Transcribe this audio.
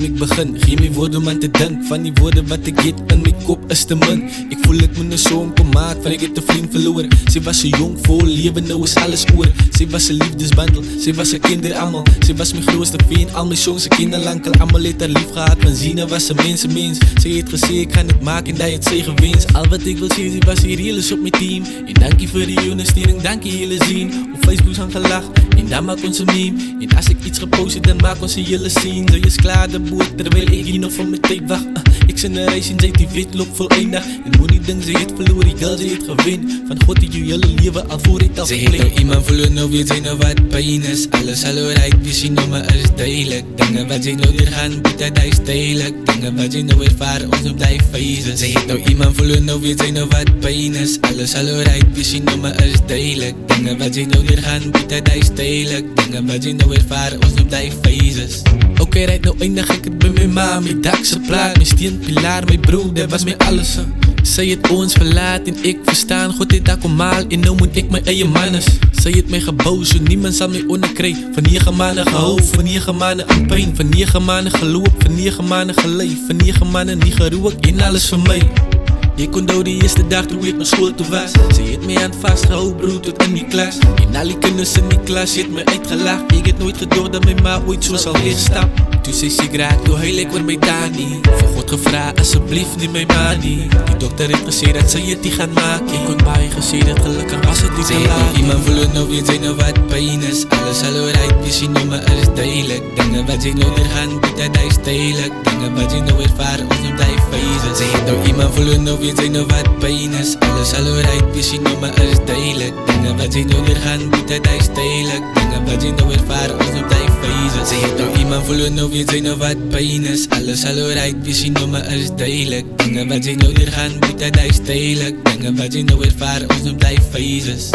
ek begin, gee my woorde om aan te dink. Van die woorde wat ek het in my kop is te min. Ek voel ek moet 'n song kom maak, van ek het 'n vriend verloor. Sy was so jong, vol lewe, nou is alles oor. Sy was 'n liefdesbundel, sy was 'n kinder almal. Sy was my grootste vriend, al my songs ek ken al lank al. Almal het haar lief gehad, want Zina was 'n mens. Sy het gesê ek gaan dit maak en dat het sy gewens. Al wat ek wil sê, sy was hier reël is op my team. En dankie vir die ondersteuning, dankie julle sien. Op Facebook gaan gelag, en dan maak ons 'n meme. En as ek iets gepost het, dan maak ons die hele scene. Sy is klaar de boot, terwyl ek hier nog van my tyd wacht. Ek sien 'n reis en sy het die wedloop voleindig. En moenie ding, sy het verloor, die girl, sy het gewen. Van God het jou hele lewe al voor het al sy het nou iemand verloor, nou weet sy nou wat pyn is. Alles sal oorheid, wees sy nou maar is duidelik. Dinge wat sy nou weer gaan, bied dat hy stylik. Dinge wat sy nou ervaar, ons op die phases. Sy het nou iemand verloor, nou weet sy nou wat pyn is. Alles sal oorheid, wees sy nou maar is duidelik. Dinge wat sy nou weer gaan, bied dat hy stylik. Dinge wat sy nou ervaar, ons op die phases. Okay, right nou eindig ek het by my ma, my dakse plaat, my steenpilaar, my broer, dit was my alles. Sy het ons verlaat en ek verstaan, God het daar kom maal en nou moet ek my eie man is. Sy het my gebou, so niemand sal my onderkry. Van 9 maande gehou, van 9 maande in pyn, van 9 maande geloop, van 9 maande gelei, van 9 maande nie gerook en alles vir my. Ek onthou die eerste dag toe ek na school toe was. Sy het my hand vastgehou, broer, tot in die klas. En al die kinders in die klas het my uitgelag. Ek het nooit gedoog dat my ma ooit so sal weerstap. Toe sy siek raak, toe huil ek oor my tannie. Vir God gevra, asseblief nie my ma nie. Die dokter het gesê dat sy het die gaan maak. Ek kon baie gesê dat gelukkig was het nie te laat. Iemand verloor, nou weet sy nou wat pyn is. Alles sal oorheid, wees sy nou maar is duidelik. Dinge wat sy nou weer gaan, bied dat hy stylik. Dinge wat sy nou ervaar, ons op die phases. Sy het nou iemand verloor, nou weet sy nou wat pyn is. Alles sal oorheid, wees sy nou maar is duidelik. Dinge wat sy nou weer gaan, bied dat hy stylik. Dinge wat sy nou ervaar, ons op die phases. Sy het nou iemand verloor, nou weet sy nou wat pyn is. Alles sal oorheid, wees sy nou maar is duidelik. Dinge wat sy nou weer gaan, bied dat hy stylik. Dinge wat sy nou ervaar, ons op die phases.